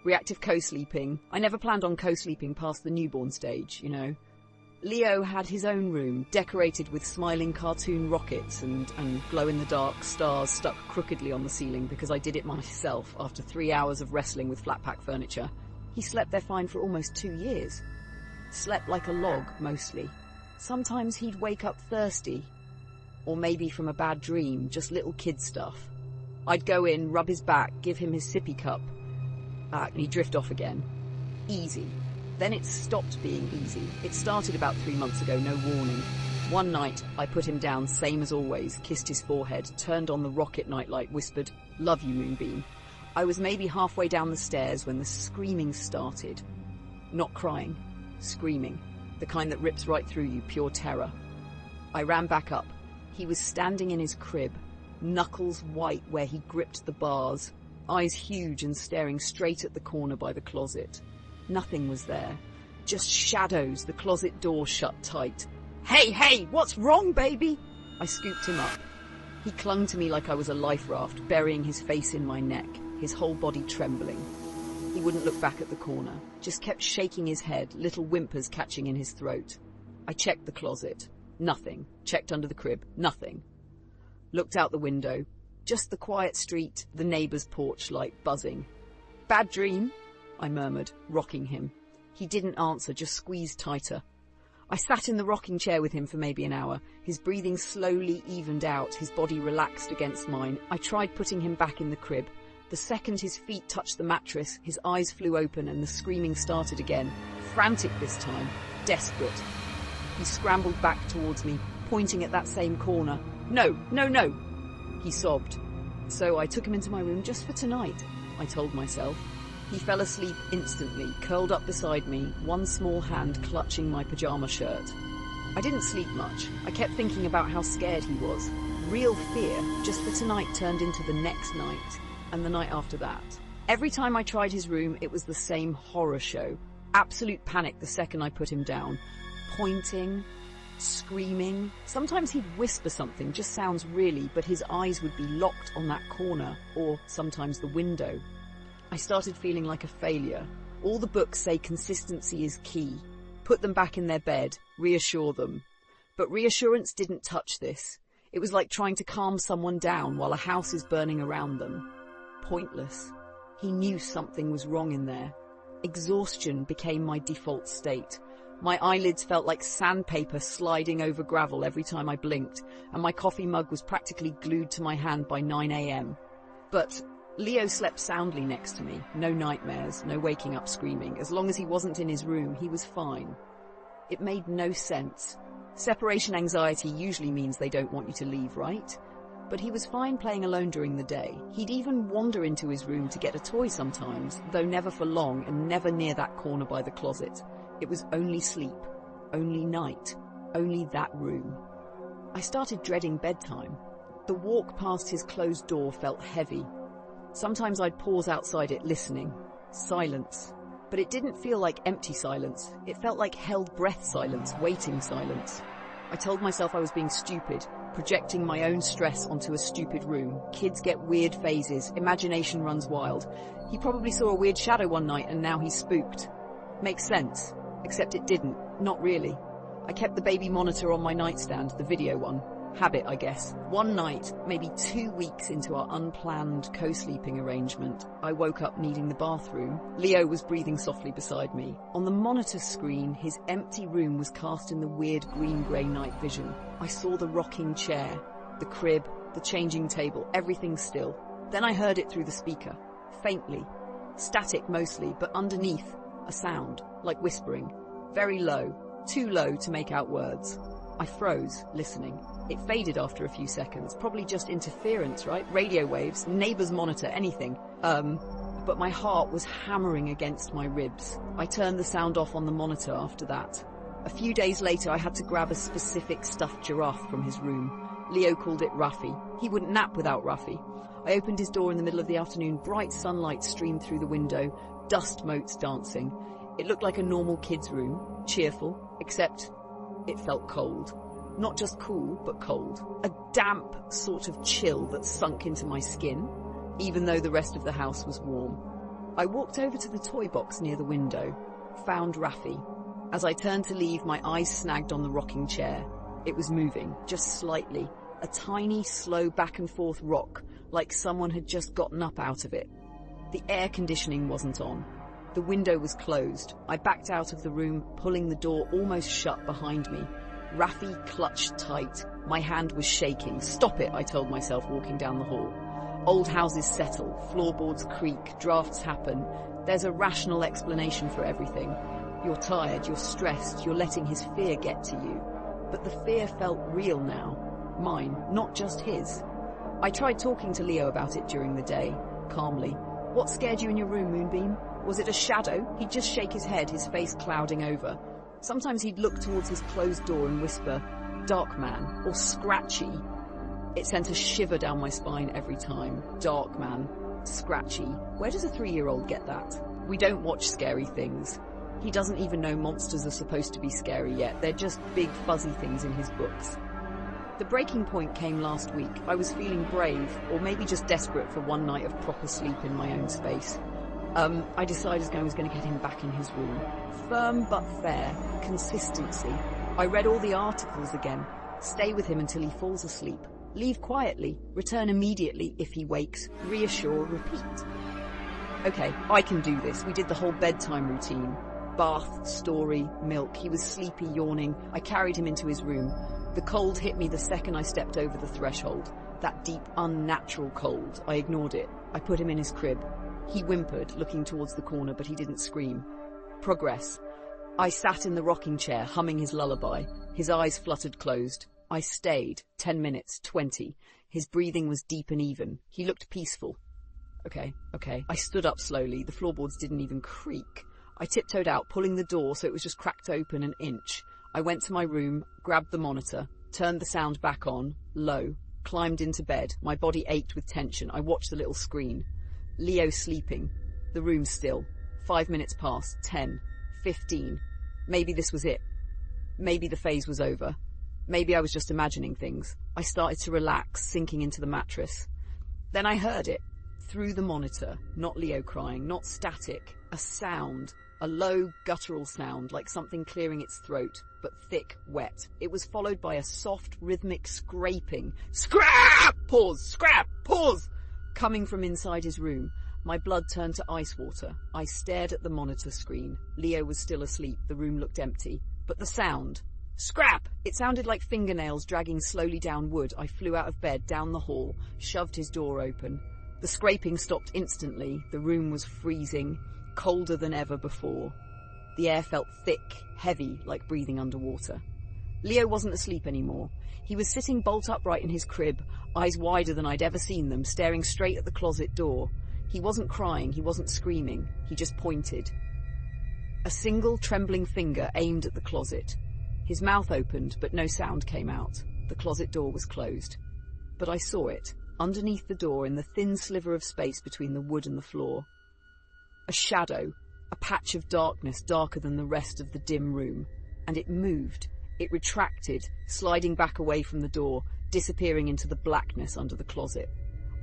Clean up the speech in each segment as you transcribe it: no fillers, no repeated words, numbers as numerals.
Reactive co-sleeping. I never planned on co-sleeping past the newborn stage, you know. Leo had his own room, decorated with smiling cartoon rockets and glow-in-the-dark stars stuck crookedly on the ceiling because I did it myself after 3 hours of wrestling with flat-pack furniture. He slept there fine for almost 2 years. Slept like a log, mostly. Sometimes he'd wake up thirsty. Or maybe from a bad dream, just little kid stuff. I'd go in, rub his back, give him his sippy cup. And he'd drift off again. Easy. Then it stopped being easy. It started about 3 months ago, no warning. One night, I put him down, same as always, kissed his forehead, turned on the rocket nightlight, whispered, "Love you, moonbeam." I was maybe halfway down the stairs when the screaming started. Not crying, screaming. The kind that rips right through you, pure terror. I ran back up. He was standing in his crib, knuckles white where he gripped the bars, eyes huge and staring straight at the corner by the closet. Nothing was there. Just shadows, the closet door shut tight. "Hey, hey, what's wrong, baby?" I scooped him up. He clung to me like I was a life raft, burying his face in my neck, his whole body trembling. He wouldn't look back at the corner, just kept shaking his head, little whimpers catching in his throat. I checked the closet. Nothing. Checked under the crib. Nothing. Looked out the window. Just the quiet street, the neighbour's porch light buzzing. "Bad dream?" I murmured, rocking him. He didn't answer, just squeezed tighter. I sat in the rocking chair with him for maybe an hour. His breathing slowly evened out, his body relaxed against mine. I tried putting him back in the crib. The second his feet touched the mattress, his eyes flew open and the screaming started again. Frantic this time, desperate. He scrambled back towards me, pointing at that same corner. "No, no, no!" He sobbed. So I took him into my room just for tonight, I told myself. He fell asleep instantly, curled up beside me, one small hand clutching my pyjama shirt. I didn't sleep much. I kept thinking about how scared he was. Real fear, just for tonight, turned into the next night, and the night after that. Every time I tried his room, it was the same horror show. Absolute panic the second I put him down. Pointing, screaming. Sometimes he'd whisper something, just sounds really, but his eyes would be locked on that corner, or sometimes the window. I started feeling like a failure. All the books say consistency is key. Put them back in their bed, reassure them. But reassurance didn't touch this. It was like trying to calm someone down while a house is burning around them. Pointless. He knew something was wrong in there. Exhaustion became my default state. My eyelids felt like sandpaper sliding over gravel every time I blinked, and my coffee mug was practically glued to my hand by 9 a.m. But Leo slept soundly next to me. No nightmares, no waking up screaming. As long as he wasn't in his room, he was fine. It made no sense. Separation anxiety usually means they don't want you to leave, right? But he was fine playing alone during the day. He'd even wander into his room to get a toy sometimes, though never for long and never near that corner by the closet. It was only sleep, only night, only that room. I started dreading bedtime. The walk past his closed door felt heavy. Sometimes I'd pause outside it listening. Silence. But it didn't feel like empty silence. It felt like held breath silence, waiting silence. I told myself I was being stupid, projecting my own stress onto a stupid room. Kids get weird phases, imagination runs wild. He probably saw a weird shadow one night and now he's spooked. Makes sense. Except it didn't. Not really. I kept the baby monitor on my nightstand, the video one. Habit, I guess. One night, maybe 2 weeks into our unplanned co-sleeping arrangement, I woke up needing the bathroom. Leo was breathing softly beside me. On the monitor screen, his empty room was cast in the weird green-grey night vision. I saw the rocking chair, the crib, the changing table, everything still. Then I heard it through the speaker. Faintly. Static mostly, but underneath, a sound, like whispering. Very low. Too low to make out words. I froze, listening. It faded after a few seconds, probably just interference, right? Radio waves, neighbor's monitor, anything. But my heart was hammering against my ribs. I turned the sound off on the monitor after that. A few days later, I had to grab a specific stuffed giraffe from his room. Leo called it Ruffy. He wouldn't nap without Ruffy. I opened his door in the middle of the afternoon. Bright sunlight streamed through the window, dust motes dancing. It looked like a normal kid's room, cheerful, except it felt cold. Not just cool, but cold. A damp sort of chill that sunk into my skin, even though the rest of the house was warm. I walked over to the toy box near the window, found Raffi. As I turned to leave, my eyes snagged on the rocking chair. It was moving, just slightly, a tiny, slow back and forth rock, like someone had just gotten up out of it. The air conditioning wasn't on. The window was closed. I backed out of the room, pulling the door almost shut behind me. Raffi clutched tight. My hand was shaking. Stop it, I told myself, walking down the hall. Old houses settle, floorboards creak, drafts happen. There's a rational explanation for everything. You're tired, you're stressed, you're letting his fear get to you. But the fear felt real now. Mine, not just his. I tried talking to Leo about it during the day, calmly. What scared you in your room, Moonbeam? Was it a shadow? He'd just shake his head, his face clouding over. Sometimes he'd look towards his closed door and whisper, "Dark man," or "Scratchy." It sent a shiver down my spine every time. Dark man, Scratchy. Where does a 3-year-old get that? We don't watch scary things. He doesn't even know monsters are supposed to be scary yet. They're just big fuzzy things in his books. The breaking point came last week. I was feeling brave, or maybe just desperate for one night of proper sleep in my own space. I decided I was going to get him back in his room. Firm but fair. Consistency. I read all the articles again. Stay with him until he falls asleep. Leave quietly. Return immediately if he wakes. Reassure, repeat. Okay, I can do this. We did the whole bedtime routine. Bath, story, milk. He was sleepy, yawning. I carried him into his room. The cold hit me the second I stepped over the threshold. That deep, unnatural cold. I ignored it. I put him in his crib. He whimpered, looking towards the corner, but he didn't scream. Progress. I sat in the rocking chair, humming his lullaby. His eyes fluttered closed. I stayed. 10 minutes, 20. His breathing was deep and even. He looked peaceful. Okay. I stood up slowly. The floorboards didn't even creak. I tiptoed out, pulling the door so it was just cracked open an inch. I went to my room, grabbed the monitor, turned the sound back on, low, climbed into bed. My body ached with tension. I watched the little screen. Leo sleeping. The room still. 5 minutes passed. 10. 15. Maybe this was it. Maybe the phase was over. Maybe I was just imagining things. I started to relax, sinking into the mattress. Then I heard it. Through the monitor. Not Leo crying, not static. A sound. A low, guttural sound, like something clearing its throat, but thick, wet. It was followed by a soft, rhythmic scraping. Scrap! Pause! Scrap! Pause! Coming from inside his room. My blood turned to ice water. I stared at the monitor screen. Leo was still asleep. The room looked empty. But the sound. Scrap! It sounded like fingernails dragging slowly down wood. I flew out of bed, down the hall, shoved his door open. The scraping stopped instantly. The room was freezing, colder than ever before. The air felt thick, heavy, like breathing underwater. Leo wasn't asleep anymore. He was sitting bolt upright in his crib, eyes wider than I'd ever seen them, staring straight at the closet door. He wasn't crying, he wasn't screaming, he just pointed. A single trembling finger aimed at the closet. His mouth opened, but no sound came out. The closet door was closed. But I saw it, underneath the door in the thin sliver of space between the wood and the floor. A shadow, a patch of darkness darker than the rest of the dim room. And it moved. It retracted, sliding back away from the door, disappearing into the blackness under the closet.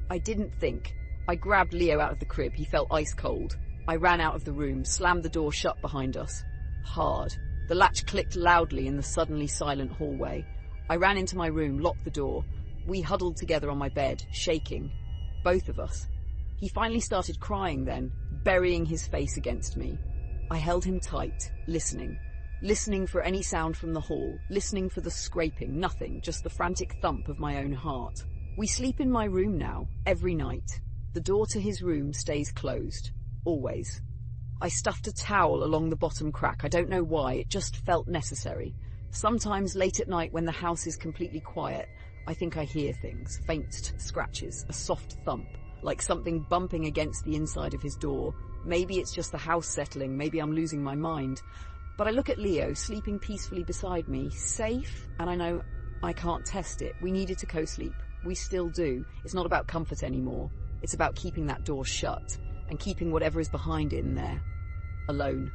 I didn't think. I grabbed Leo out of the crib. He felt ice cold. I ran out of the room, slammed the door shut behind us. Hard. The latch clicked loudly in the suddenly silent hallway. I ran into my room, locked the door. We huddled together on my bed, shaking. Both of us. He finally started crying then, burying his face against me. I held him tight, listening. Listening for any sound from the hall, listening for the scraping, nothing, just the frantic thump of my own heart. We sleep in my room now, every night. The door to his room stays closed. Always. I stuffed a towel along the bottom crack. I don't know why, it just felt necessary. Sometimes late at night when the house is completely quiet, I think I hear things, faint scratches, a soft thump, like something bumping against the inside of his door. Maybe it's just the house settling, maybe I'm losing my mind. But I look at Leo, sleeping peacefully beside me, safe, and I know I can't test it. We needed to co-sleep. We still do. It's not about comfort anymore. It's about keeping that door shut, and keeping whatever is behind it in there. Alone.